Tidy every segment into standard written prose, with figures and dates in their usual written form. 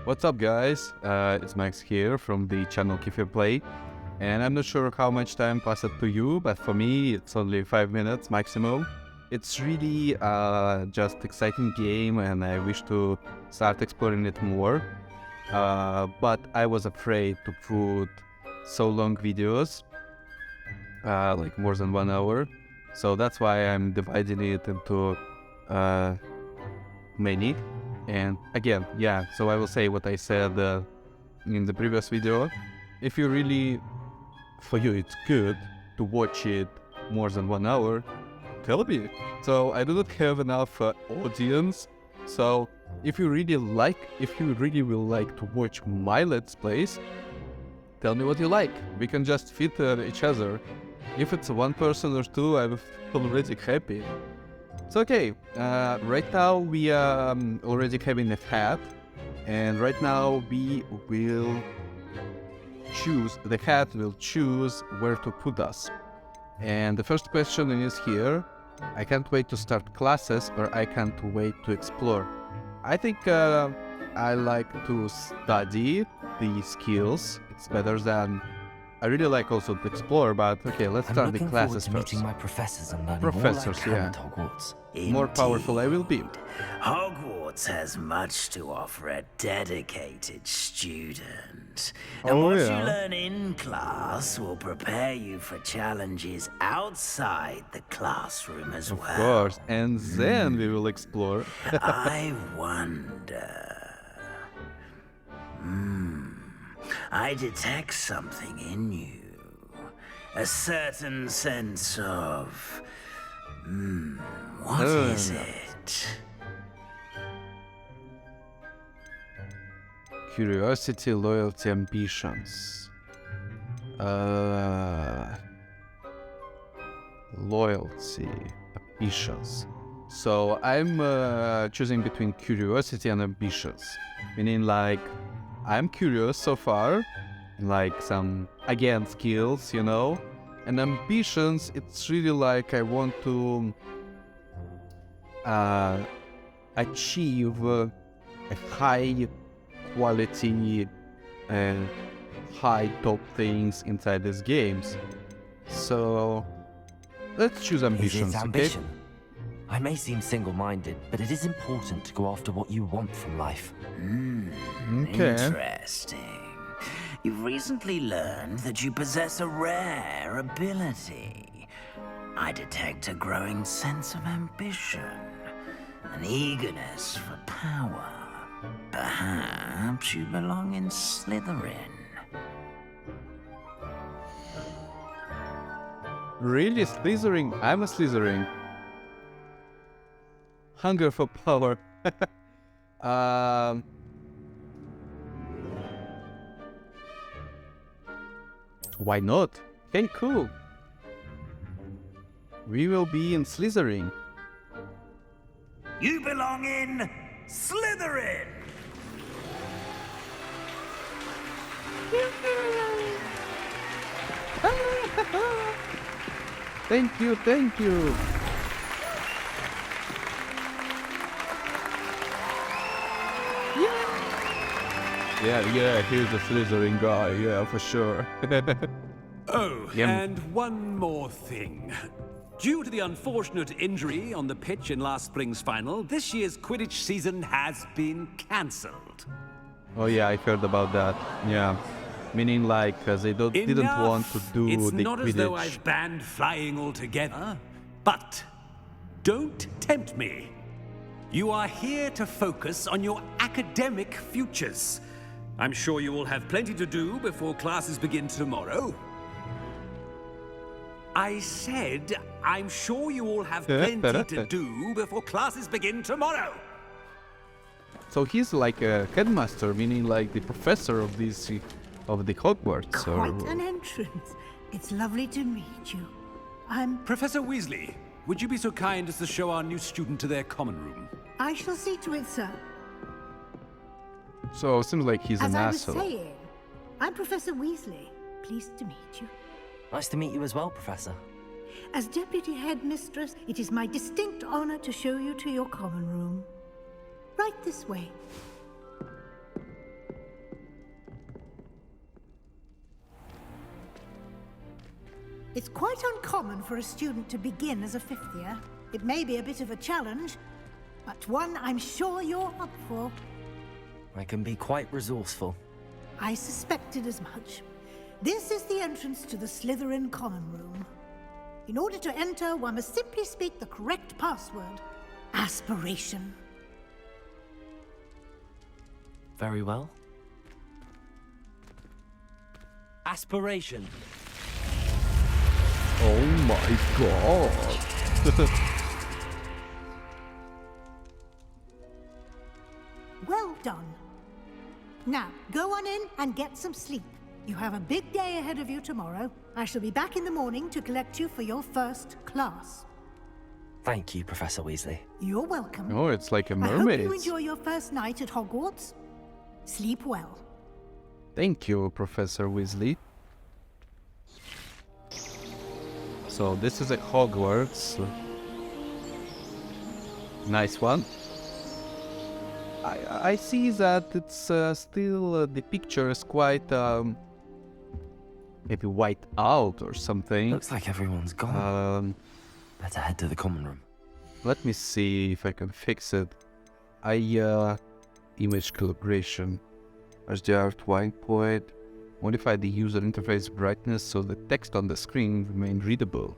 What's up, guys? It's Max here from the channel Kefir Play, and I'm not sure how much time passed to you, but for me it's only 5 minutes maximum. It's really just exciting game, and I wish to start exploring it more. But I was afraid to put so long videos, like more than 1 hour. So that's why I'm dividing it into many. And again, yeah, so I will say what I said in the previous video. If you really, for you it's good to watch it more than 1 hour, tell me. So I do not have enough audience. So if you really will like to watch my Let's Plays, tell me what you like. We can just fit each other. If it's one person or two, I'm already happy. So okay, right now we are already having a hat, and right now we will choose, the hat will choose where to put us. And the first question is here: I can't wait to start classes, or I can't wait to explore. I think I like to study the skills. It's better than, I really like also to explore, but okay, let's start the classes first. Meeting my professors and learning Professors, all I can yeah. at Hogwarts. More powerful I will be. Hogwarts has much to offer a dedicated student. And Oh, what yeah. you learn in class will prepare you for challenges outside the classroom as Of well. course, and then we will explore. I wonder... I detect something in you. A certain sense of... what is it? Curiosity, loyalty, ambitions. Loyalty, ambitions. So I'm choosing between curiosity and ambitions. Meaning like, I'm curious so far, like some, again, skills, you know, and ambitions, it's really like I want to achieve a high quality and high top things inside these games. So let's choose ambitions, Is it ambition? I may seem single-minded, but it is important to go after what you want from life. Okay. Interesting. You've recently learned that you possess a rare ability. I detect a growing sense of ambition, an eagerness for power. Perhaps you belong in Slytherin. Really, Slytherin? I'm a Slytherin. Hunger for power. Why not? Hey, cool. We will be in Slytherin. You belong in Slytherin! Thank you, thank you. Yeah, here's the Slytherin guy, yeah, for sure. Oh, Yeah. and one more thing. Due to the unfortunate injury on the pitch in last spring's final, this year's Quidditch season has been cancelled. Oh yeah, I heard about that, yeah. Meaning like, they didn't want to do It's the not as though Quidditch. I've banned flying altogether, but don't tempt me. You are here to focus on your academic futures. I'm sure you will have plenty to do before classes begin tomorrow. I said, I'm sure you all have plenty to do before classes begin tomorrow. So he's like a headmaster, meaning like the professor of this, of the Hogwarts. Quite an entrance. It's lovely to meet you. Professor Weasley, would you be so kind as to show our new student to their common room? I shall see to it, sir. So it seems like he's As an I was asshole. saying, I'm Professor Weasley. Pleased to meet you. Nice to meet you as well, Professor. As Deputy Headmistress, it is my distinct honor to show you to your common room. Right this way. It's quite uncommon for a student to begin as a fifth year. It may be a bit of a challenge, but one I'm sure you're up for. I can be quite resourceful. I suspected as much. This is the entrance to the Slytherin Common Room. In order to enter, one must simply speak the correct password. Aspiration. Very well. Aspiration. Oh my god. Well done. Now, go on in and get some sleep. You have a big day ahead of you tomorrow. I shall be back in the morning to collect you for your first class. Thank you, Professor Weasley. You're welcome. Oh, it's like a I hope mermaid. you enjoy your first night at Hogwarts. Sleep well. Thank you, Professor Weasley. So this is a Hogwarts. Nice one. I see that it's still the picture is quite maybe white out or something. Looks like everyone's gone. Um, Better head to the common room. let me see if I can fix it. Image calibration. HDR white point. Modify the user interface brightness so the text on the screen remain readable.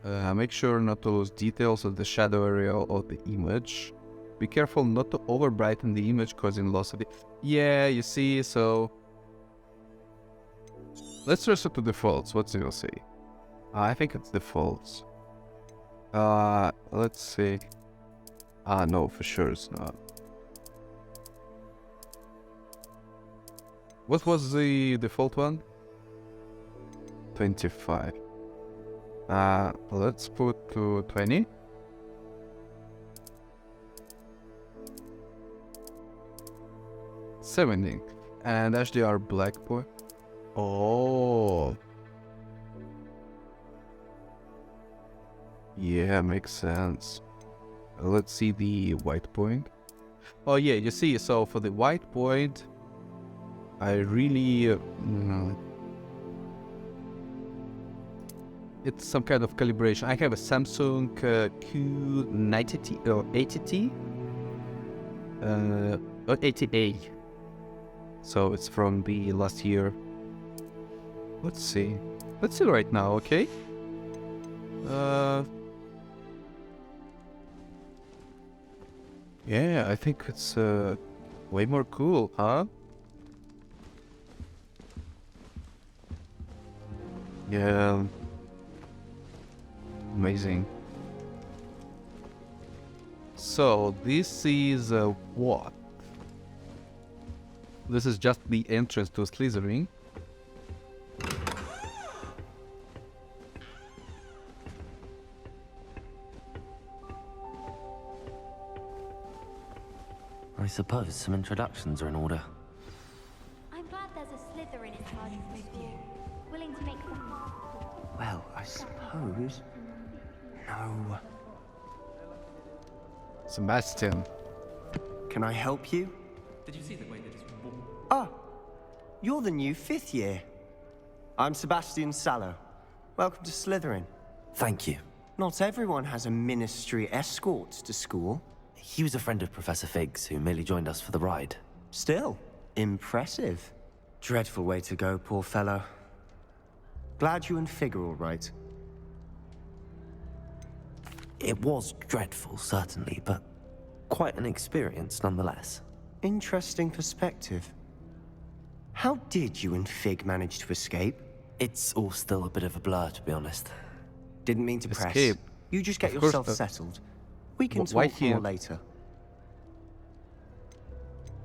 Make sure not to lose details of the shadow area of the image. Be careful not to over brighten the image, causing loss of the... Yeah, you see, so... Let's reset to defaults. What's it gonna say? I think it's defaults. Let's see. No, for sure it's not. What was the default one? 25. Let's put to 20. $70. And HDR black point. Oh. Yeah, makes sense. Let's see the white point. Oh yeah, you see, so for the white point, I really... it's some kind of calibration. I have a Samsung Q90T or 80T, or 80A. So it's from the last year. Let's see. Let's see right now, okay? Yeah, I think it's way more cool, huh? Yeah. Amazing. So this is what? This is just the entrance to Slytherin. I suppose some introductions are in order. I'm glad there's a Slytherin in charge of this school, willing to make the path. Well, I suppose... No. Sebastian. Can I help you? Did you see the way that it's warm? Ah, you're the new 5th year. I'm Sebastian Sallow. Welcome to Slytherin. Thank you. Not everyone has a ministry escort to school. He was a friend of Professor Fig's who merely joined us for the ride. Still, impressive. Dreadful way to go, poor fellow. Glad you and Fig are all right. It was dreadful, certainly, but quite an experience nonetheless. Interesting perspective. How did you and Fig manage to escape? It's all still a bit of a blur, to be honest. Didn't mean to press. Escape. You just get Of course, yourself settled. We can why talk here? more later.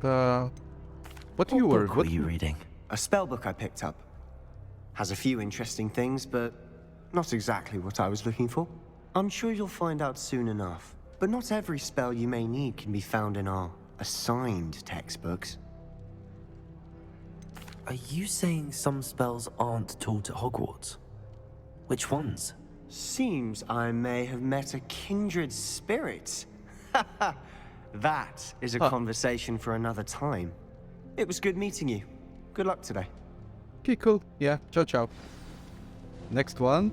What you were? What were you reading? A spellbook I picked up. Has a few interesting things, but not exactly what I was looking for. I'm sure you'll find out soon enough. But not every spell you may need can be found in our assigned textbooks. Are you saying some spells aren't taught at Hogwarts? Which ones? Seems I may have met a kindred spirit. That is a conversation for another time. It was good meeting you. Good luck today. Okay, cool. Yeah, ciao, ciao. Next one.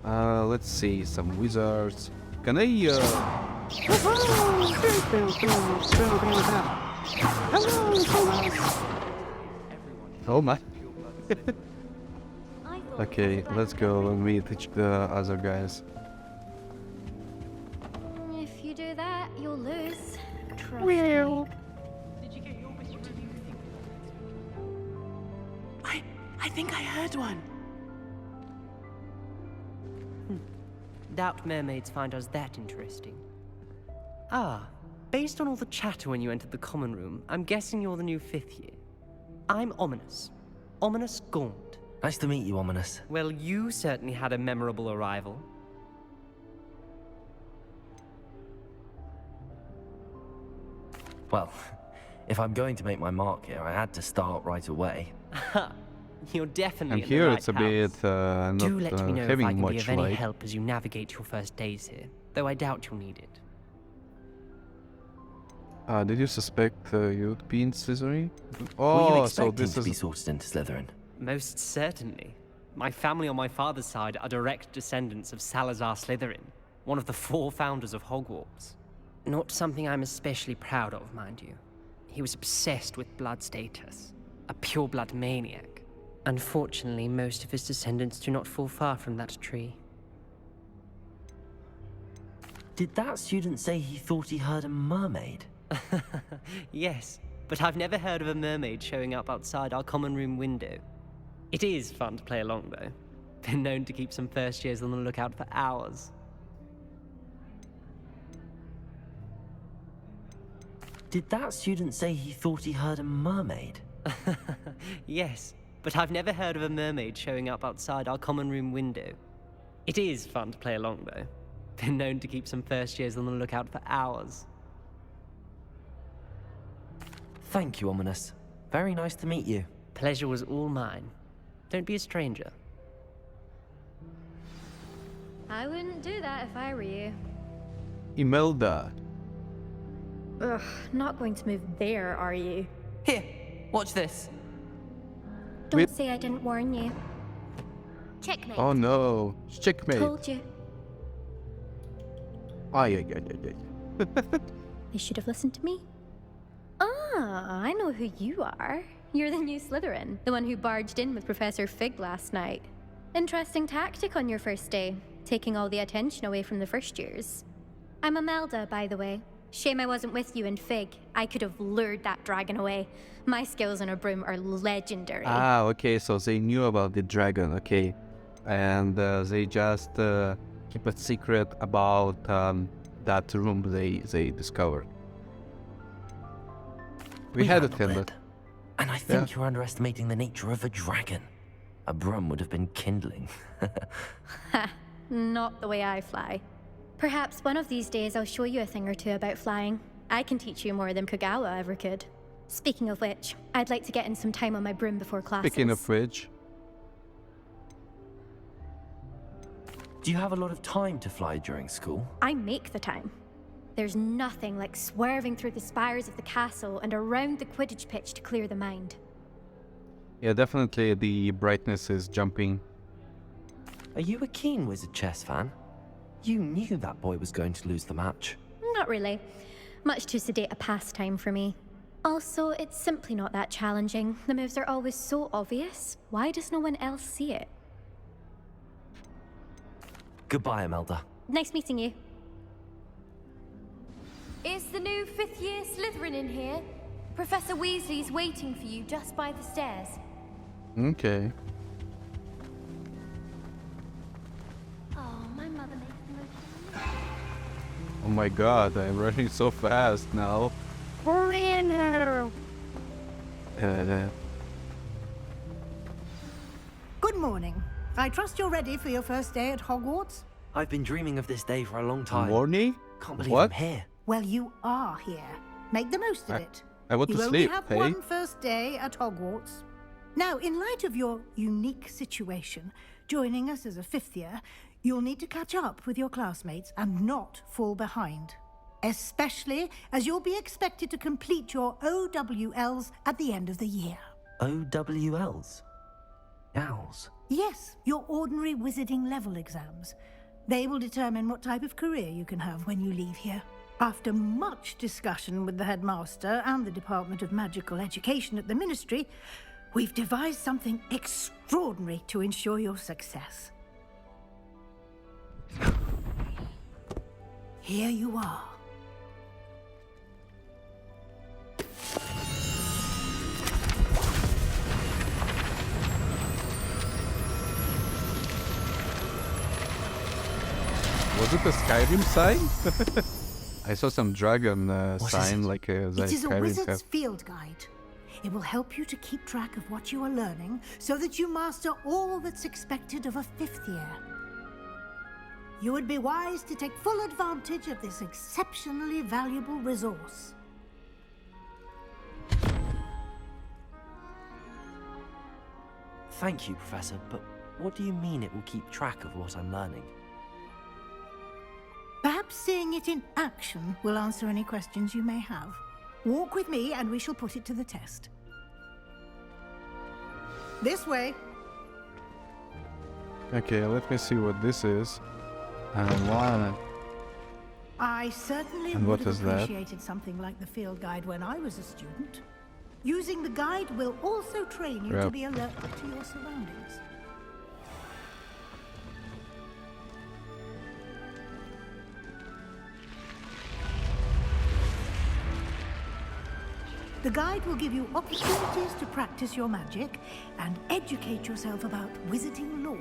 Let's see, some wizards. Can I Oh my. Okay, let's go and meet the other guys. If you do that, you'll lose. Trust me. I think I heard one. Doubt mermaids find us that interesting. Ah, based on all the chatter when you entered the common room, I'm guessing you're the new 5th year. I'm Ominous. Ominous Gaunt. Nice to meet you, Ominous. Well, you certainly had a memorable arrival. Well, if I'm going to make my mark here, I had to start right away. You're definitely And in the here right it's a house. bit not Do let me know if I having can be much of any light. help as you navigate your first days here, though I doubt you'll need it. Did you suspect you'd be in Slytherin? Were you Oh, so expecting this to be is... sorted into Slytherin? Most certainly. My family on my father's side are direct descendants of Salazar Slytherin, one of the 4 founders of Hogwarts. Not something I'm especially proud of, mind you. He was obsessed with blood status, a pure-blood maniac. Unfortunately, most of his descendants do not fall far from that tree. Did that student say he thought he heard a mermaid? Yes, but I've never heard of a mermaid showing up outside our common room window. It is fun to play along, though. Been known to keep some first years on the lookout for hours. Did that student say he thought he heard a mermaid? Yes, but I've never heard of a mermaid showing up outside our common room window. It is fun to play along, though. Been known to keep some first years on the lookout for hours. Thank you, Ominous. Very nice to meet you. Pleasure was all mine. Don't be a stranger. I wouldn't do that if I were you. Imelda. Ugh, not going to move there, are you? Here, watch this. Don't Wait. say I didn't warn you. Checkmate. Oh no. Checkmate. Told you. Ay. They should have listened to me. Ah, I know who you are. You're the new Slytherin, the one who barged in with Professor Fig last night. Interesting tactic on your first day, taking all the attention away from the first years. I'm Imelda, by the way. Shame I wasn't with you in Fig. I could have lured that dragon away. My skills on a broom are legendary. Ah, okay, so they knew about the dragon, okay. And they just keep a secret about that room they discovered. We had handled attended. it. And I think you're underestimating the nature of a dragon. A broom would have been kindling. Ha, not the way I fly. Perhaps one of these days I'll show you a thing or two about flying. I can teach you more than Kagawa ever could. Speaking of which, I'd like to get in some time on my broom before classes. Speaking of which, Do you have a lot of time to fly during school? I make the time. There's nothing like swerving through the spires of the castle and around the Quidditch pitch to clear the mind. yeah, definitely the brightness is jumping. Are you a keen Wizard chess fan? You knew that boy was going to lose the match. Not really. Much too sedate a pastime for me. Also, it's simply not that challenging. The moves are always so obvious. Why does no one else see it? Goodbye, Imelda. Nice meeting you. Is the new 5th year Slytherin in here? Professor Weasley's waiting for you just by the stairs. Okay. Oh, my mother makes the most. Oh my god, I'm running so fast now. Good morning. I trust you're ready for your first day at Hogwarts? I've been dreaming of this day for a long time. Morning? Can't believe What? I'm here. Well, you are here. Make the most of it. I want You to only sleep, have hey? one first day at Hogwarts. Now, in light of your unique situation, joining us as a 5th year, you'll need to catch up with your classmates and not fall behind. Especially as you'll be expected to complete your OWLs at the end of the year. OWLs? Owls. Yes, your ordinary wizarding level exams. They will determine what type of career you can have when you leave here. After much discussion with the headmaster and the Department of Magical Education at the Ministry, we've devised something extraordinary to ensure your success. Here you are. Was it a Skyrim sign? I saw some dragon sign like the It is a Skyrim wizard's have. field guide. It will help you to keep track of what you are learning so that you master all that's expected of a 5th year. You would be wise to take full advantage of this exceptionally valuable resource. Thank you, Professor, but what do you mean it will keep track of what I'm learning? Perhaps seeing it in action will answer any questions you may have. Walk with me and we shall put it to the test. This way. Okay, let me see what this is. Wow. I certainly And would what have is that? appreciated something like the field guide when I was a student. Using the guide will also train you to Yep. be alert to your surroundings. The guide will give you opportunities to practice your magic and educate yourself about wizarding lore.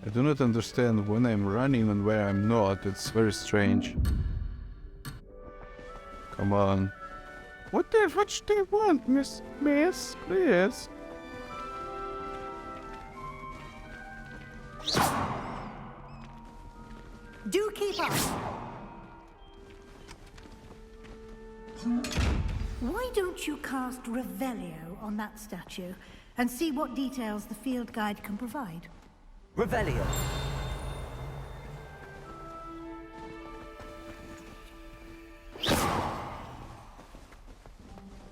I do not understand when I'm running and where I'm not. It's very strange. Come on. What do they want, Miss? Please? Do keep up! Why don't you cast Revelio on that statue and see what details the field guide can provide? Revelio!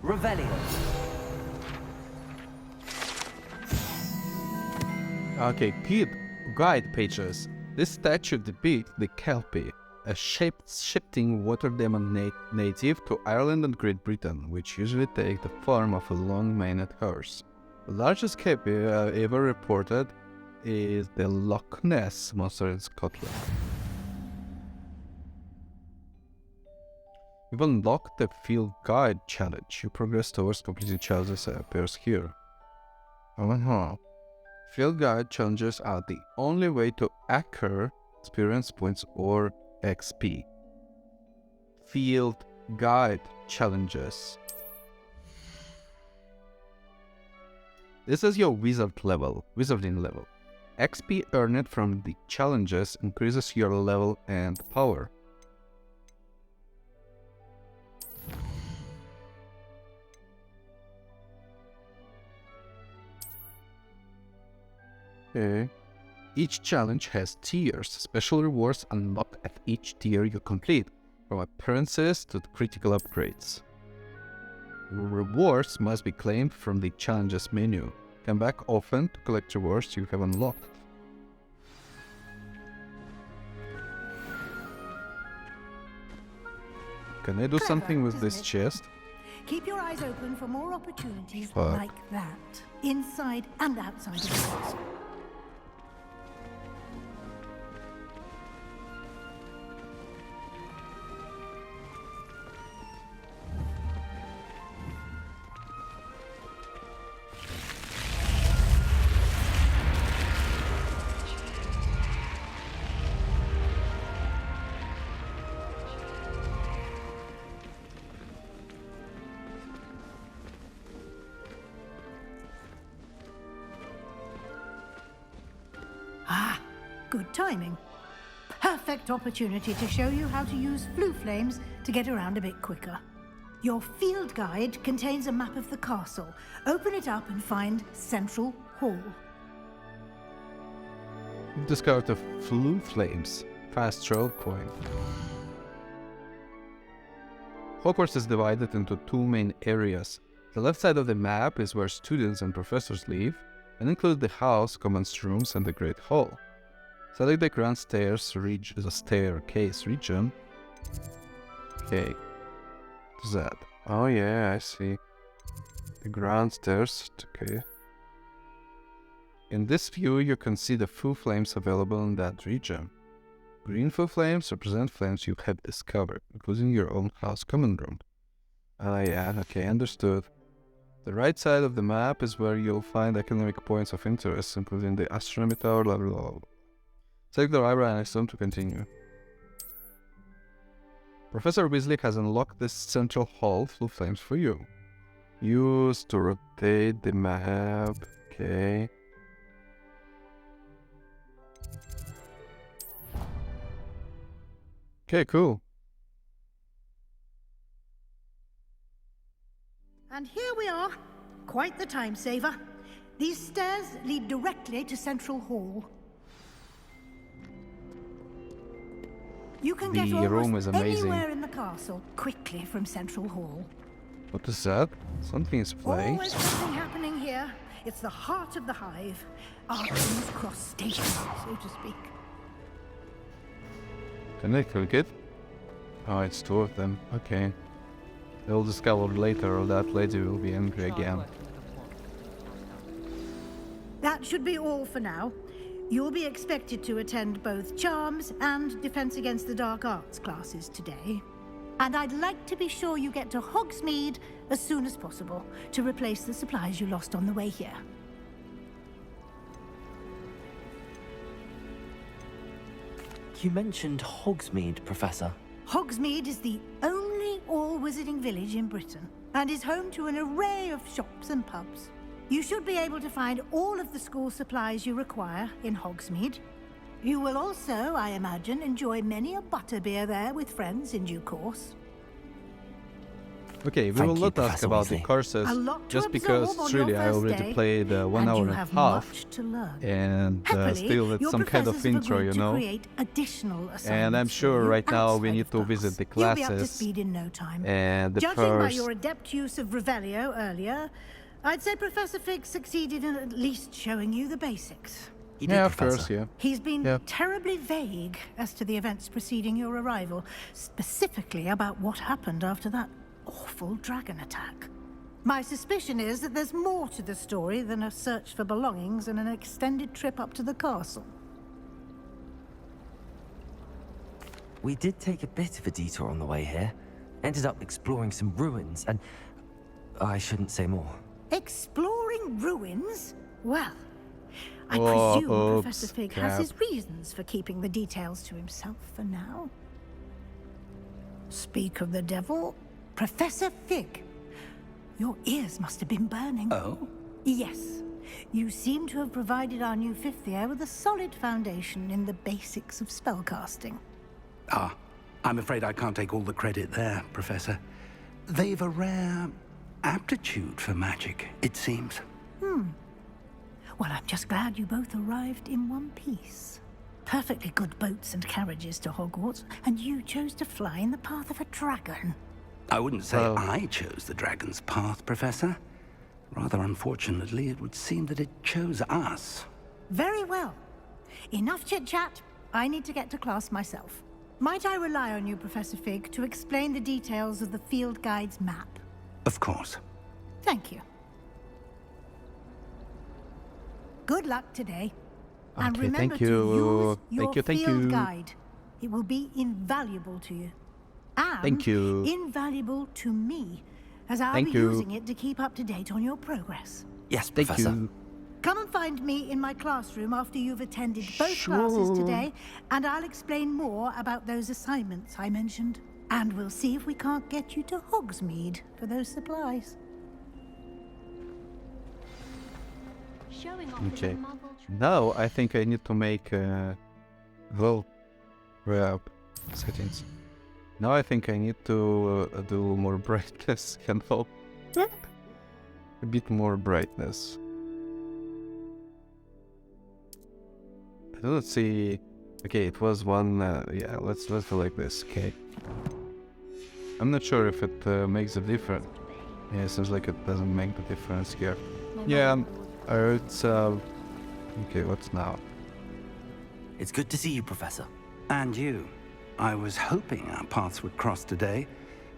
Revelio! Okay, keep guide pages. This statue depicts the Kelpie, a shifting water demon native to Ireland and Great Britain, which usually take the form of a long-maned horse. The largest Kelpie ever reported is the Loch Ness monster in Scotland. You've unlocked the Field Guide challenge. You progress towards completing challenges that appears here. Field Guide challenges are the only way to acquire experience points or XP. Field Guide challenges. This is your wizarding level. XP earned from the challenges increases your level and power. Okay. Each challenge has tiers. Special rewards unlocked at each tier you complete, from appearances to critical upgrades. Rewards must be claimed from the challenges menu. Come back often to collect rewards you have unlocked. Can I do something with this chest? Keep your eyes open for more opportunities Fuck. like that, inside and outside of the castle. Ah, good timing. Perfect opportunity to show you how to use flue flames to get around a bit quicker. Your field guide contains a map of the castle. Open it up and find Central Hall. You've discovered the flue flames. Fast travel point. Hogwarts is divided into two main areas. The left side of the map is where students and professors live, and include the house, commons rooms, and the Great Hall. Select the Grand Staircase region. Okay. What's that? Oh yeah, I see. The Grand Stairs, okay. In this view, you can see the full flames available in that region. Green full flames represent flames you have discovered, including your own house common room. Ah yeah, okay, understood. The right side of the map is where you'll find academic points of interest, including the astronomy tower, blah blah blah. Select the library and assume to continue. Professor Weasley has unlocked this central hall full flames for you. Use to rotate the map, okay. Okay, cool. And here we are. Quite the time saver. These stairs lead directly to Central Hall. You can get almost anywhere in the castle quickly from Central Hall. What is that? Something is playing. Always something happening here. It's the heart of the hive. Our King's Cross station, so to speak. Can I click it? Oh, it's two of them. Okay. They'll discover later that lady will be angry again. That should be all for now. You'll be expected to attend both Charms and Defense Against the Dark Arts classes today. And I'd like to be sure you get to Hogsmeade as soon as possible to replace the supplies you lost on the way here. You mentioned Hogsmeade, Professor. Hogsmeade is the only all-wizarding village in Britain and is home to an array of shops and pubs. You should be able to find all of the school supplies you require in Hogsmeade. You will also, I imagine, enjoy many a butterbeer there with friends in due course. Okay, we will not ask about the courses, just because really I already played 1 hour and a half, and still it's some kind of intro, you know. And I'm sure right now we need to visit the classes and the Judging by your adept use of Revelio earlier, I'd say Professor Fig succeeded in at least showing you the basics. Yeah, of course, yeah. He's been terribly vague as to the events preceding your arrival, specifically about what happened after that awful dragon attack. My suspicion is that there's more to the story than a search for belongings and an extended trip up to the castle. We did take a bit of a detour on the way here. Ended up exploring some ruins and... I shouldn't say more. Exploring ruins? Well, I presume Professor Fig has his reasons for keeping the details to himself for now. Speak of the devil, Professor Fig. Your ears must have been burning. Oh? Yes. You seem to have provided our new fifth year with a solid foundation in the basics of spellcasting. Ah, I'm afraid I can't take all the credit there, Professor. They've a rare aptitude for magic, it seems. Well, I'm just glad you both arrived in one piece. Perfectly good boats and carriages to Hogwarts, and you chose to fly in the path of a dragon. I wouldn't say I chose the dragon's path, Professor. Rather unfortunately, it would seem that it chose us. Very well. Enough chit-chat. I need to get to class myself. Might I rely on you, Professor Fig, to explain the details of the field guide's map? Of course. Thank you. Good luck today. And remember to use your field guide. It will be invaluable to you. And invaluable to me, as I'll be using it to keep up to date on your progress. Yes, Professor. Come and find me in my classroom after you've attended both classes today, and I'll explain more about those assignments I mentioned. And we'll see if we can't get you to Hogsmeade for those supplies. Okay. Now I think I need to make settings. Now I think I need to do more brightness, you know? A bit more brightness. I don't see. Okay, it was one. Yeah, let's do like this. Okay. I'm not sure if it makes a difference. Yeah, it seems like it doesn't make the difference here. Yeah, it's okay, what's now? It's good to see you, Professor. And you. I was hoping our paths would cross today,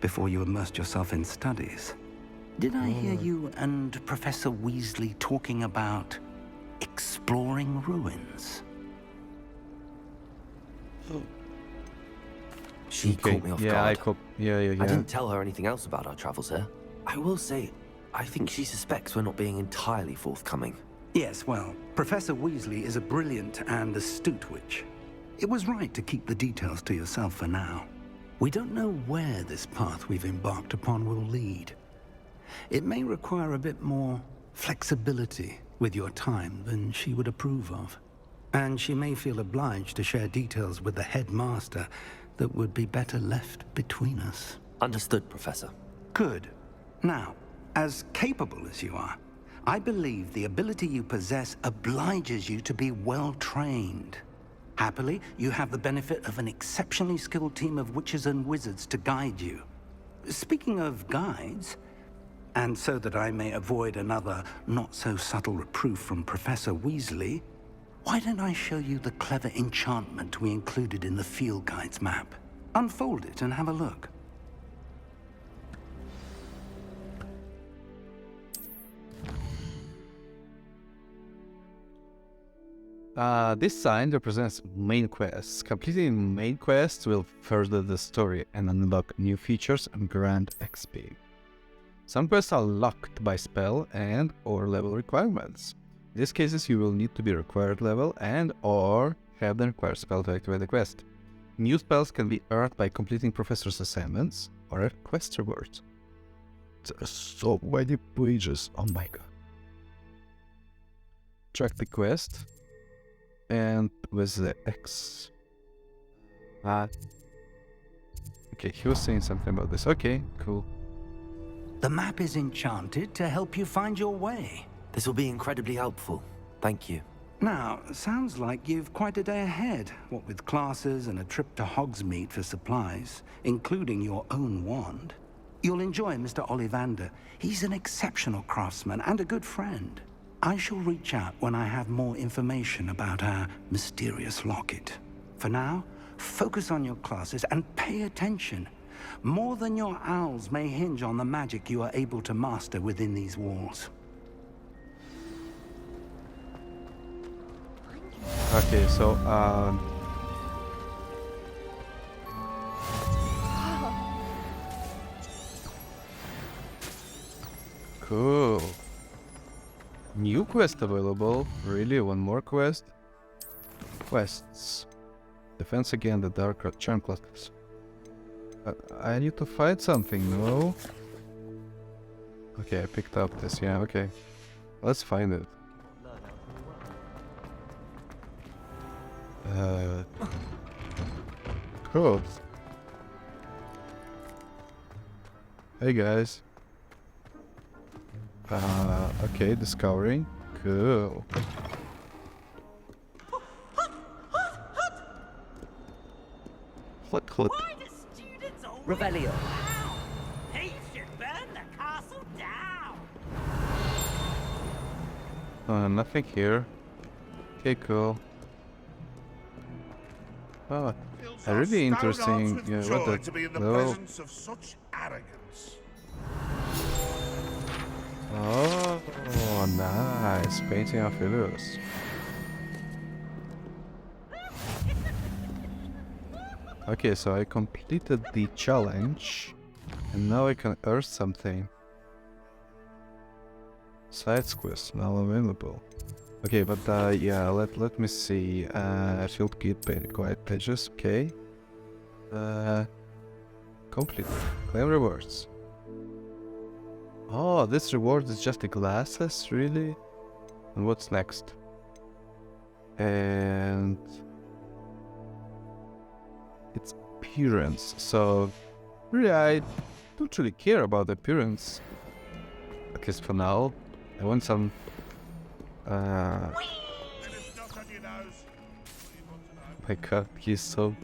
before you immersed yourself in studies. Did I hear you and Professor Weasley talking about exploring ruins? She caught me off guard. Yeah. I didn't tell her anything else about our travels here. I will say, I think she suspects we're not being entirely forthcoming. Yes, well, Professor Weasley is a brilliant and astute witch. It was right to keep the details to yourself for now. We don't know where this path we've embarked upon will lead. It may require a bit more flexibility with your time than she would approve of. And she may feel obliged to share details with the headmaster that would be better left between us. Understood, Professor. Good. Now, as capable as you are, I believe the ability you possess obliges you to be well-trained. Happily, you have the benefit of an exceptionally skilled team of witches and wizards to guide you. Speaking of guides, and so that I may avoid another not-so-subtle reproof from Professor Weasley, why don't I show you the clever enchantment we included in the field guide's map? Unfold it and have a look. This sign represents main quests. Completing main quests will further the story and unlock new features and grant XP. Some quests are locked by spell and or level requirements. In these cases, you will need to be required level and or have the required spell to activate the quest. New spells can be earned by completing professor's assignments or quest rewards. There's so many pages, oh my god. Track the quest. And with the X. Okay, he was saying something about this. Okay, cool. The map is enchanted to help you find your way. This will be incredibly helpful. Thank you. Now, sounds like you've quite a day ahead, what with classes and a trip to Hogsmeade for supplies, including your own wand. You'll enjoy Mr. Ollivander. He's an exceptional craftsman and a good friend. I shall reach out when I have more information about our mysterious locket. For now, focus on your classes and pay attention. More than your owls may hinge on the magic you are able to master within these walls. Okay, so cool. New quest available. Really? One more quest? Quests. Defense against the dark charm classes. I need to fight something, no? Okay, I picked up this, yeah, okay. Let's find it. Cool. Hey guys. Okay, discovering. Cool. Click. Why do students always Revelio. He should burn the castle down. Nothing here. Okay, cool. Oh, a really interesting. Yeah, what the? To be in the No. presence of such arrogance. Oh, nice. Painting of Philus. Okay, so I completed the challenge. And now I can earn something. Side quest now available. Okay, but yeah, let me see. Field kit, quiet pages, okay. Complete. Claim rewards. Oh, this reward is just the glasses, really? And what's next? And it's appearance. So really, I don't really care about the appearance. At least for now. I want some. My god, he's so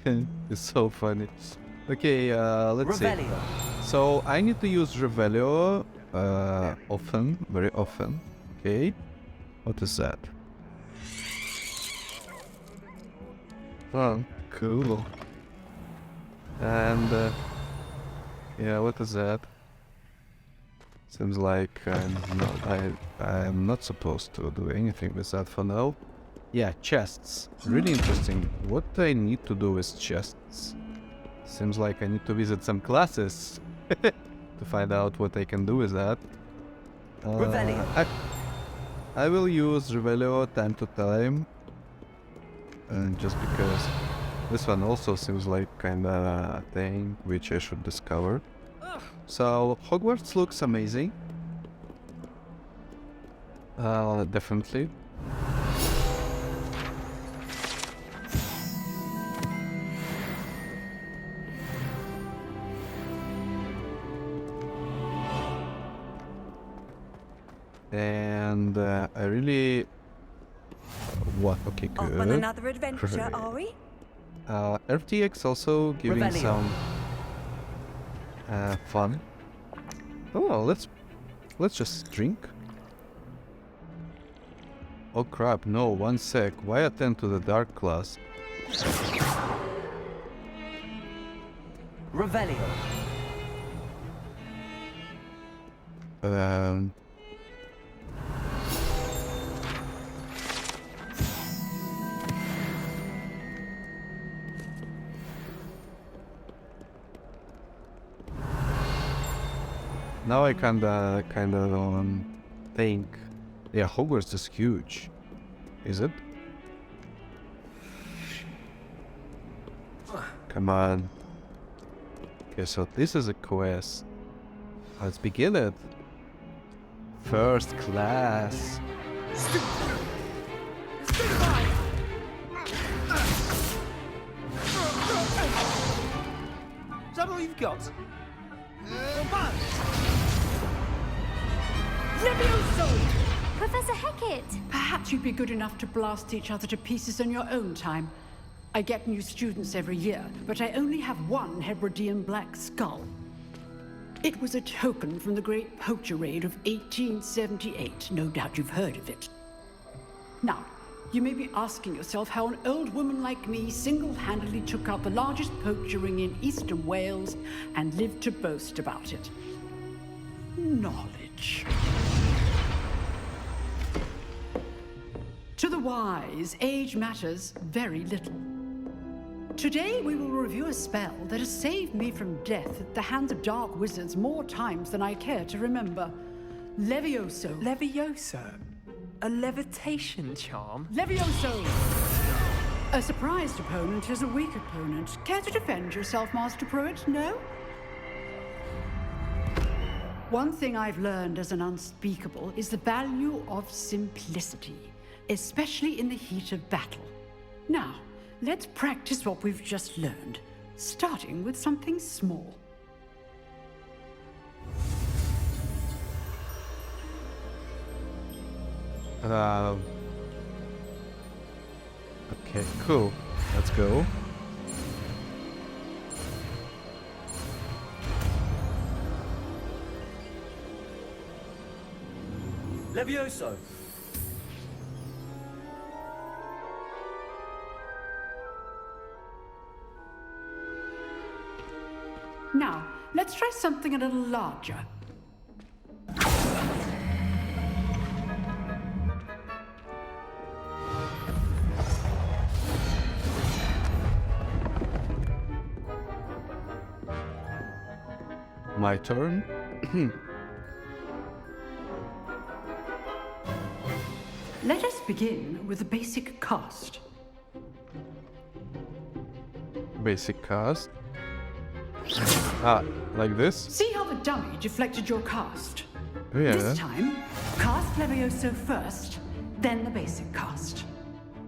he's so funny. Okay, let's see. Revelio. So I need to use Revelio often, very often. Okay, what is that? Oh, cool. And yeah, what is that? Seems like I'm not supposed to do anything with that for now. Yeah, chests. Really interesting. What do I need to do with chests? Seems like I need to visit some classes to find out what I can do with that. Revelio. I will use Revelio time to time. Just because this one also seems like kinda a thing which I should discover. So Hogwarts looks amazing. Definitely. And I really... What? Okay, good. Off on another adventure, Great. are we? RTX also giving Revelio. some fun. Oh, let's just drink. Oh crap! No, one sec. Why attend to the dark class? Revelio. Now I kinda think, yeah, Hogwarts is huge. Is it? Come on. Okay, so this is a quest. Let's begin it. First class. Is that all you've got? Professor Hecat! Perhaps you'd be good enough to blast each other to pieces in your own time. I get new students every year, but I only have one Hebridean black skull. It was a token from the Great Poacher Raid of 1878. No doubt you've heard of it. Now, you may be asking yourself how an old woman like me single-handedly took out the largest poacher ring in eastern Wales and lived to boast about it. Knowledge. To the wise, age matters very little. Today we will review a spell that has saved me from death at the hands of dark wizards more times than I care to remember. Levioso. Levioso? A levitation charm? Levioso! A surprised opponent is a weak opponent. Care to defend yourself, Master Pruitt? No? One thing I've learned as an unspeakable is the value of simplicity, especially in the heat of battle. Now, let's practice what we've just learned, starting with something small. Okay, cool. Let's go. Levioso. Now, let's try something a little larger. My turn. Let us begin with the basic cast. Basic cast. Ah, like this? See how the dummy deflected your cast? Yeah. This time, cast Levioso first, then the basic cast.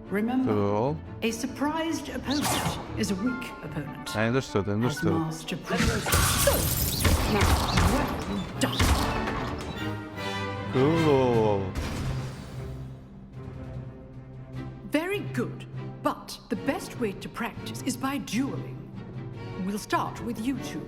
Remember, Cool. a surprised opponent is a weak opponent. I understood, As understood. Master Pruitt. Good. Now, well done. Cool. Very good, but the best way to practice is by dueling. We'll start with you two.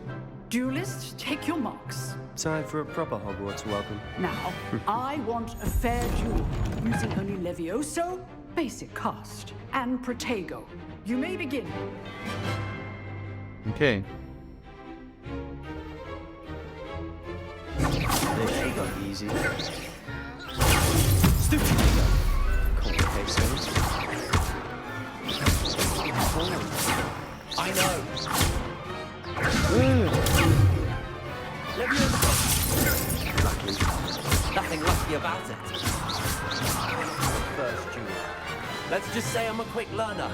Duelists, take your marks. Time for a proper Hogwarts welcome. Now, I want a fair duel, using only Levioso, basic cast, and Protego. You may begin. Okay. Protego, easy. Stupid. Complicate things. I know. Lucky. Nothing lucky about it. First duel. Let's just say I'm a quick learner.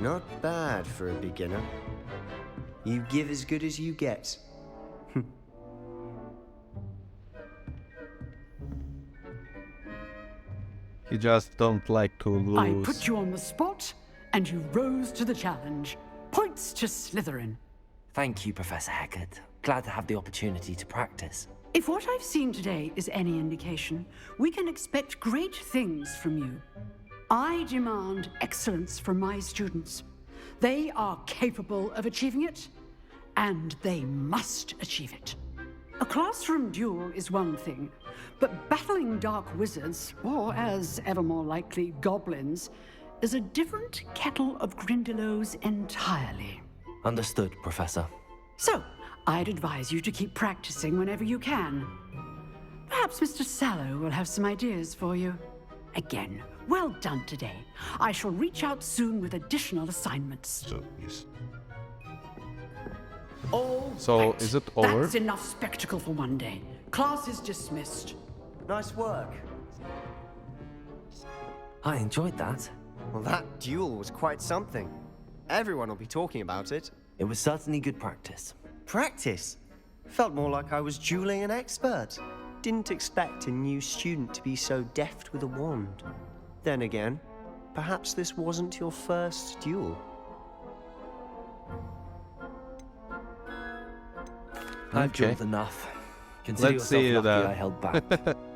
Not bad for a beginner. You give as good as you get. You just don't like to lose. I put you on the spot, and you rose to the challenge. Points to Slytherin. Thank you, Professor Hecat. Glad to have the opportunity to practice. If what I've seen today is any indication, we can expect great things from you. I demand excellence from my students. They are capable of achieving it, and they must achieve it. A classroom duel is one thing, but battling dark wizards, or as ever more likely, goblins, is a different kettle of Grindylows entirely. Understood, Professor. So, I'd advise you to keep practicing whenever you can. Perhaps Mr. Sallow will have some ideas for you. Again, well done today. I shall reach out soon with additional assignments. So, yes. Right. Is it over? That's enough spectacle for one day. Class is dismissed. Nice work. I enjoyed that. Well, that duel was quite something. Everyone will be talking about it. It was certainly good practice. Practice? Felt more like I was dueling an expert. Didn't expect a new student to be so deft with a wand. Then again, perhaps this wasn't your first duel. I've dueled enough. Consider Let's see yourself lucky that. I held back.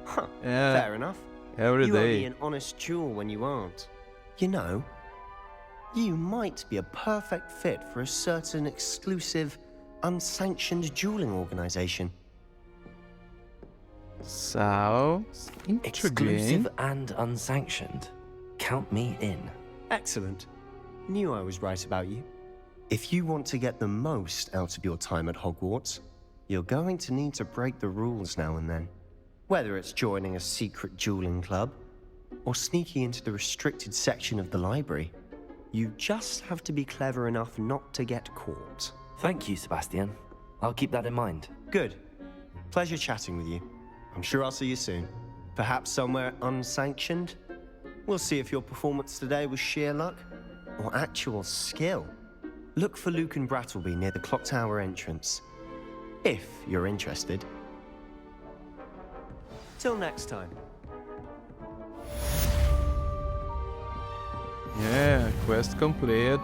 Huh, Yeah. fair enough. Every You owe me day. an honest duel when you aren't. You know, you might be a perfect fit for a certain exclusive, unsanctioned dueling organization. Sounds intriguing. Exclusive and unsanctioned. Count me in. Excellent. Knew I was right about you. If you want to get the most out of your time at Hogwarts, you're going to need to break the rules now and then. Whether it's joining a secret dueling club, or sneaking into the restricted section of the library, you just have to be clever enough not to get caught. Thank you, Sebastian. I'll keep that in mind. Good. Pleasure chatting with you. I'm sure I'll see you soon. Perhaps somewhere unsanctioned? We'll see if your performance today was sheer luck or actual skill. Look for Luke and Brattleby near the clock tower entrance, if you're interested. Till next time. Yeah, quest complete.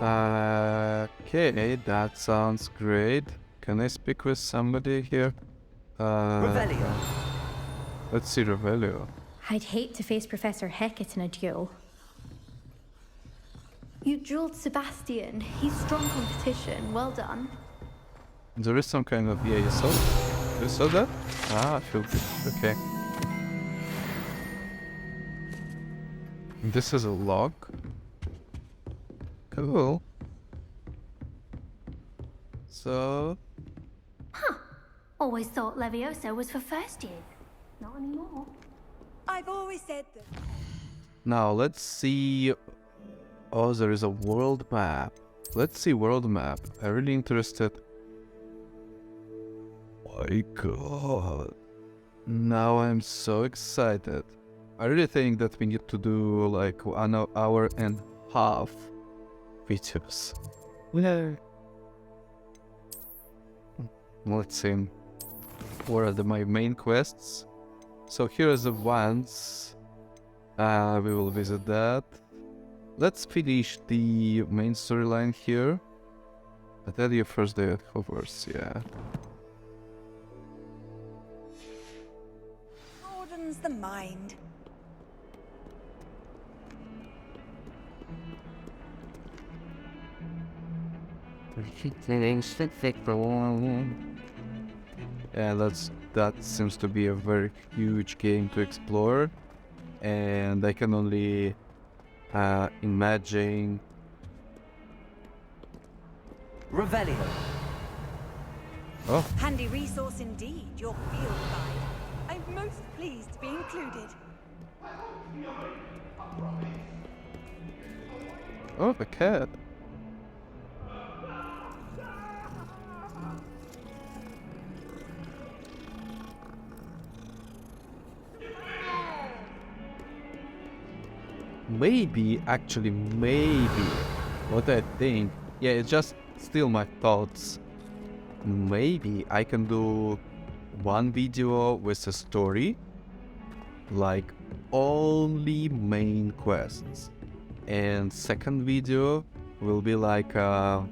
Okay, that sounds great. Can I speak with somebody here? Revelio. Let's see Revelio. I'd hate to face Professor Hecat in a duel. You dueled Sebastian. He's strong competition. Well done. There is some kind of... Yeah, you saw? You saw that? Ah, I feel good. Okay. This is a log. Cool. So... Always thought Levioso was for first year. Not anymore. I've always said that. Now, let's see... Oh, there is a world map. Let's see world map. I'm really interested. My god. Now I'm so excited. I really think that we need to do like 1 hour and a half videos. Let's see. What are my main quests? So here are the ones. We will visit that. Let's finish the main storyline here. But then your first day at Hogwarts, yeah. Broadens the mind. Yeah, that seems to be a very huge game to explore, and I can only imagine. Revelio. Oh, Handy resource indeed, your field guide. I'm most pleased to be included. oh, the cat. Maybe, actually, maybe, what I think, yeah, it's just still my thoughts. Maybe I can do one video with a story, like only main quests, and second video will be like a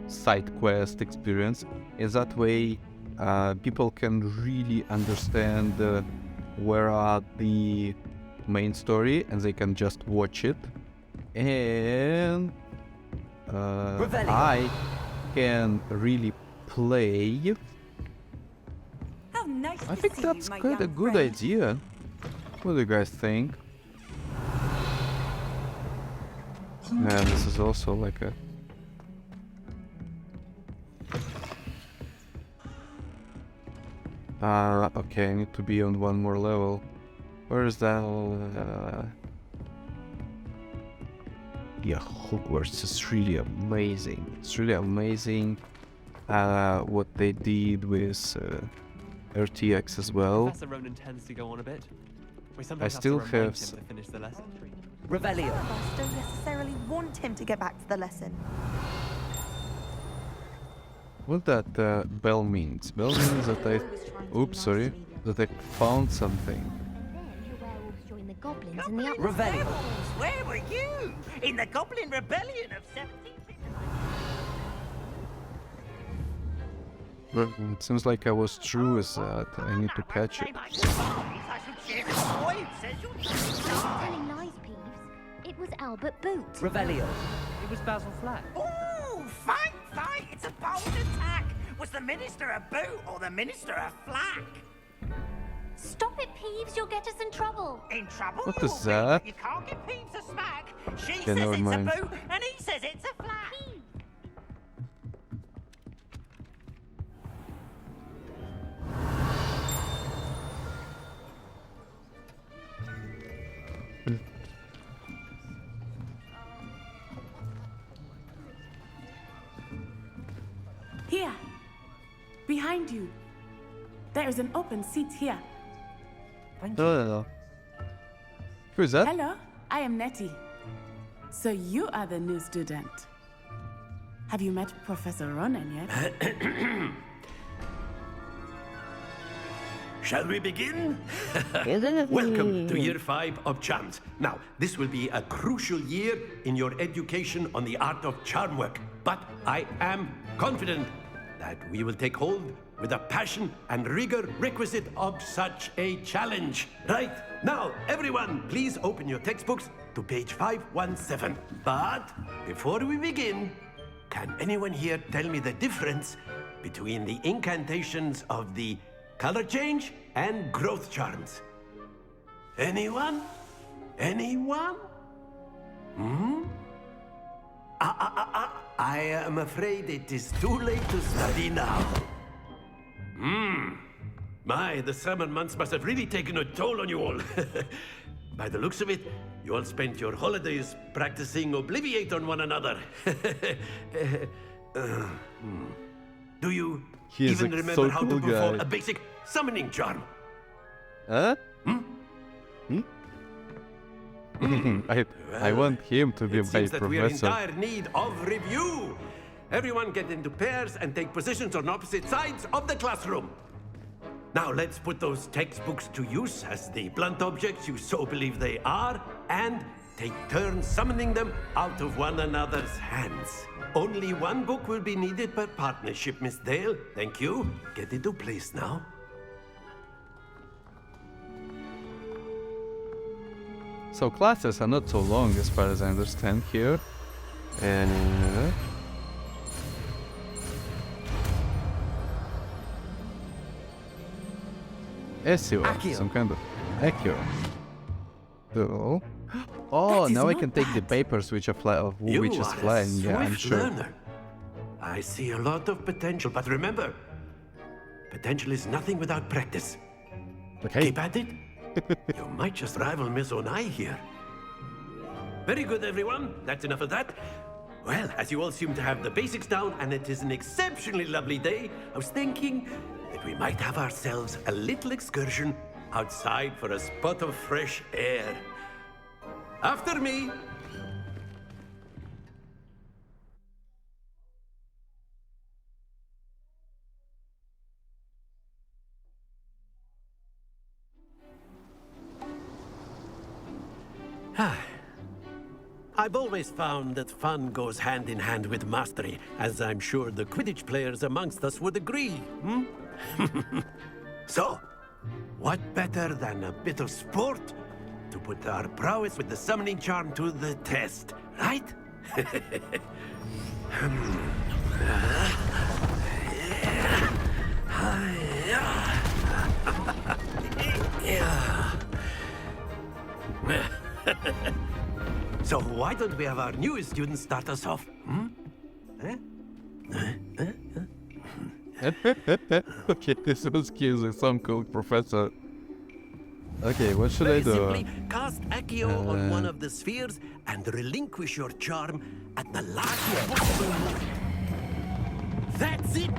side quest experience. In that way, people can really understand where are the main story, and they can just watch it, and I can really play. How nice I to think see that's you, my quite a young good friend. idea. What do you guys think? Yeah, this is also like a... okay, I need to be on one more level. Where is that? Yeah, Hogwarts is really amazing. It's really amazing what they did with RTX as well. Professor Ronan tends to go on a bit. We I sometimes still have to remind have him to finish the lesson. Revelio. Some of us don't necessarily want him to get back to the lesson. What that bell means? Bell means that I... Oops, sorry. That I found something. Join the goblins in the Revelio. Where were you? In the Goblin Rebellion of 1759? Well, it seems like I was true with that. I need to catch it. telling lies, Peeves. It was Albert Boot. Revelio. It was Basil Flack. Oh, fight! It's a bold attack! Was the Minister a boot or the Minister a flack? Stop it, Peeves. You'll get us in trouble. In trouble? What is that? You can't give Peeves a smack. She Okay, says never it's mind. a boot and he says it's a flack. Here, behind you. There is an open seat here. No. Who is that? Hello, I am Nettie. So you are the new student. Have you met Professor Ronan yet? Shall we begin? Welcome to Year 5 of Charms. Now, this will be a crucial year in your education on the art of charm work. But I am confident that we will take hold with the passion and rigor requisite of such a challenge. Right, now, everyone, please open your textbooks to page 517. But before we begin, can anyone here tell me the difference between the incantations of the color change and growth charms? Anyone? Anyone? I am afraid it is too late to study now. My, the summer months must have really taken a toll on you all. By the looks of it, you all spent your holidays practicing Obliviate on one another. Do you He is even a remember so how to cool perform guy. a basic summoning charm? Huh? I want him to be It my seems that we are in professor. dire need of review. Everyone get into pairs and take positions on opposite sides of the classroom. Now let's put those textbooks to use as the blunt objects you so believe they are, and take turns summoning them out of one another's hands. Only one book will be needed per partnership, Miss Dale. Thank you. Get into place now. So classes are not so long as far as I understand here. And SEO, some kind of Accio. So, oh, now I can take the papers which are which is flying. Yeah, I'm sure. Learner. I see a lot of potential, but remember, potential is nothing without practice. Okay. Keep at it. You might just rival Miss Onai here. Very good, everyone. That's enough of that. Well, as you all seem to have the basics down, and it is an exceptionally lovely day, I was thinking that we might have ourselves a little excursion outside for a spot of fresh air. After me. I've always found that fun goes hand in hand with mastery, as I'm sure the Quidditch players amongst us would agree, So, what better than a bit of sport to put our prowess with the summoning charm to the test, right? So why don't we have our newest student start us off? Okay, this was cute. Some cool professor. Okay, what should I do? Simply cast Accio on one of the spheres and relinquish your charm at the last possible moment. That's it!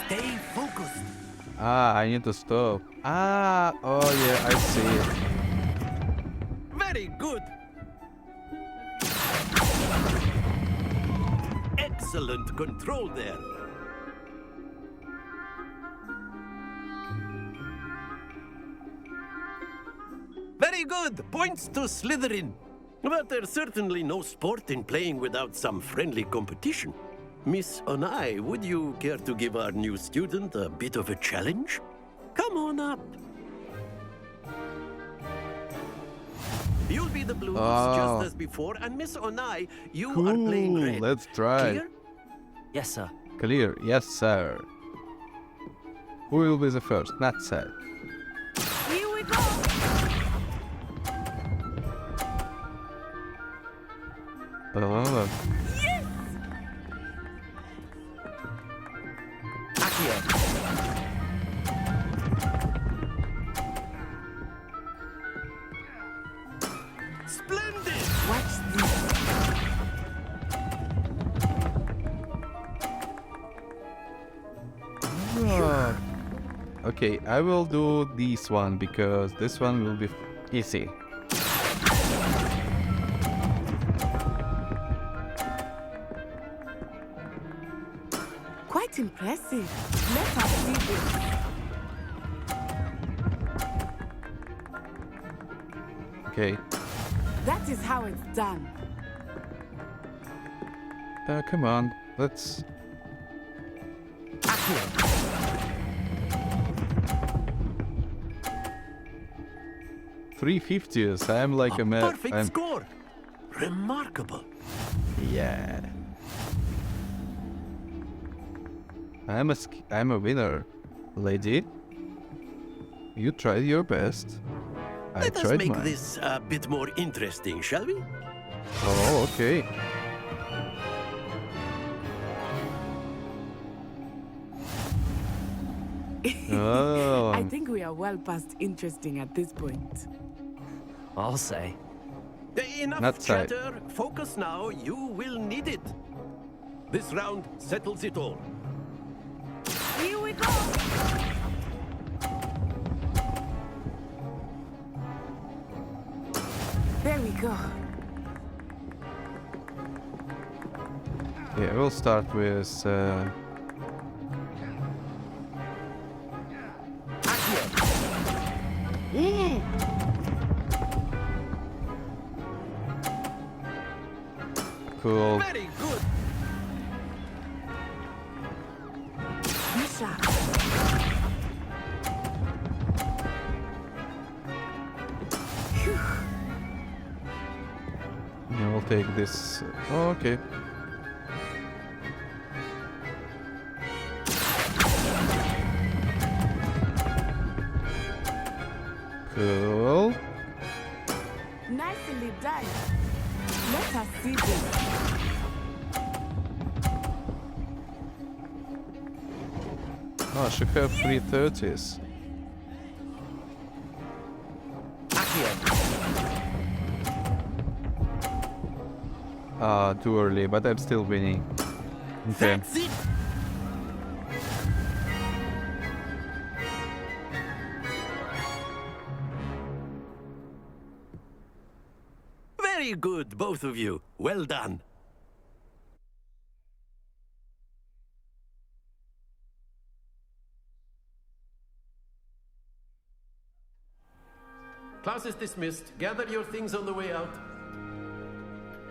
Stay focused. Ah, I need to stop. Ah, oh yeah, I see. Very good. Excellent control there. Very good. Points to Slytherin. But there's certainly no sport in playing without some friendly competition. Miss Onai, would you care to give our new student a bit of a challenge? Come on up. You'll be the blues just as before, and Miss Onai, you are playing red. Let's try. Clear? Yes, sir. Clear, yes, sir. Who will be the first? Not sad. Here we go! Oh. Yes! Splendid! Watch this. Oh. Okay, I will do this one because this one will be easy. Quite impressive. Let us see this. Okay. That is how it's done. Come on, let's... 350s. I'm like a man. Perfect score. Remarkable. Yeah. I'm a winner, lady. You tried your best. I Let us tried make mine. this a bit more interesting, shall we? Oh, okay. Oh. I think we are well past interesting at this point. I'll say. Enough Not side. chatter. Focus now. You will need it. This round settles it all. Here we go! There we go. Yeah, we'll start with... Cool. Very good. Bishop. Yeah, we'll take this. Oh, okay. Cool. Nicely done. Let us see this. Oh, I should have 330s. Too early, but I'm still winning. Okay. Very good, both of you. Well done. Class is dismissed. Gather your things on the way out.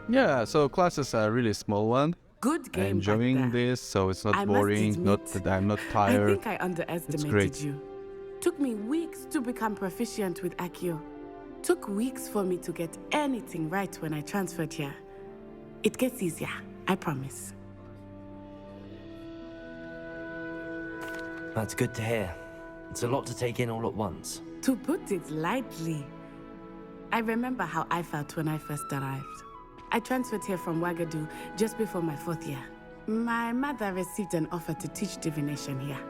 Yeah, so classes are really small one. Good game. I'm enjoying this, so it's not boring, not that I'm not tired. I think I underestimated you. Took me weeks to become proficient with Accio. Took weeks for me to get anything right when I transferred here. It gets easier, I promise. That's good to hear. It's a lot to take in all at once. To put it lightly, I remember how I felt when I first arrived. I transferred here from Wagadu just before my 4th year. My mother received an offer to teach divination here.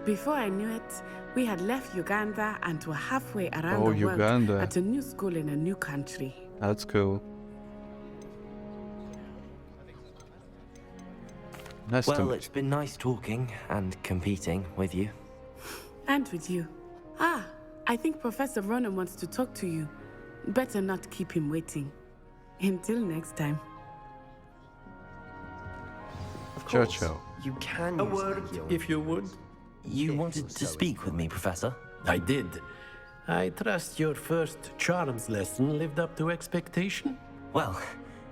Before I knew it, we had left Uganda and were halfway around the world at a new school in a new country. That's cool. Well, it's been nice talking and competing with you. And with you. Ah, I think Professor Ronan wants to talk to you. Better not keep him waiting. Until next time. Of course, Ciao. you can A use word, Accio. if you would. You wanted to speak with me, Professor? I did. I trust your first charms lesson lived up to expectation? Well,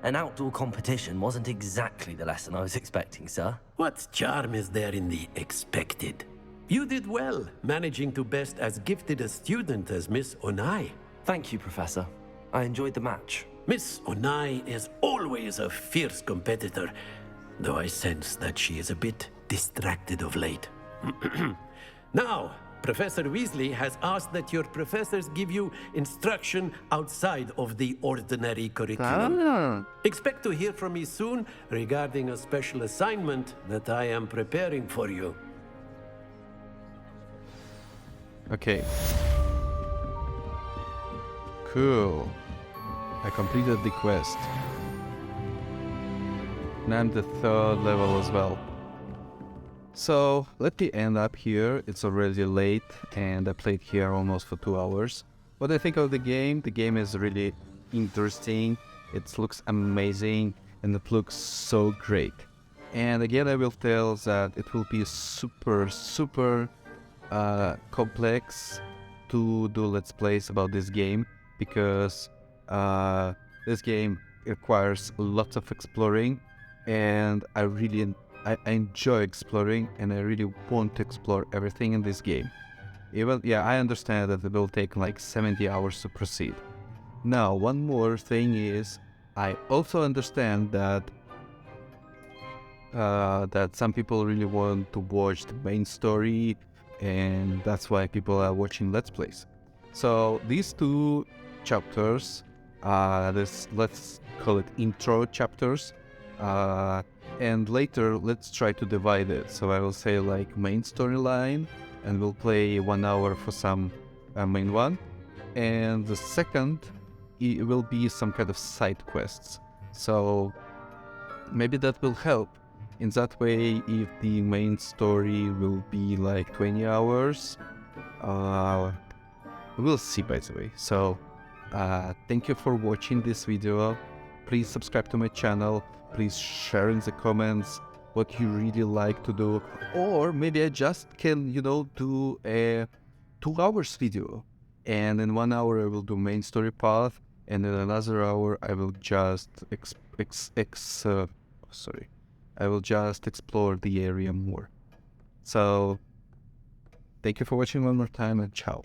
an outdoor competition wasn't exactly the lesson I was expecting, sir. What charm is there in the expected? You did well, managing to best as gifted a student as Miss Onai. Thank you, Professor. I enjoyed the match. Miss Onai is always a fierce competitor, though I sense that she is a bit distracted of late. Now, Professor Weasley has asked that your professors give you instruction outside of the ordinary curriculum. Expect to hear from me soon regarding a special assignment that I am preparing for you. Okay. Cool. I completed the quest. Now I'm the 3rd level as well. So, let me end up here. It's already late and I played here almost for 2 hours. What I think of the game is really interesting. It looks amazing and it looks so great. And again, I will tell that it will be super complex to do let's plays about this game, because this game requires lots of exploring, and I enjoy exploring, and I really want to explore everything in this game. Even, yeah, I understand that it will take like 70 hours to proceed. Now, one more thing is, I also understand that some people really want to watch the main story, and that's why people are watching Let's Plays. So these 2 chapters, let's call it intro chapters, and later let's try to divide it. So I will say like main storyline, and we'll play 1 hour for some main one, and the second it will be some kind of side quests. So maybe that will help. In that way, if the main story will be like 20 hours, we'll see, by the way. So thank you for watching this video. Please subscribe to my channel. Please share in the comments what you really like to do, or maybe I just can, do a 2 hours video, and in 1 hour I will do main story path, and in another hour I will just I will just explore the area more. So thank you for watching one more time, and ciao.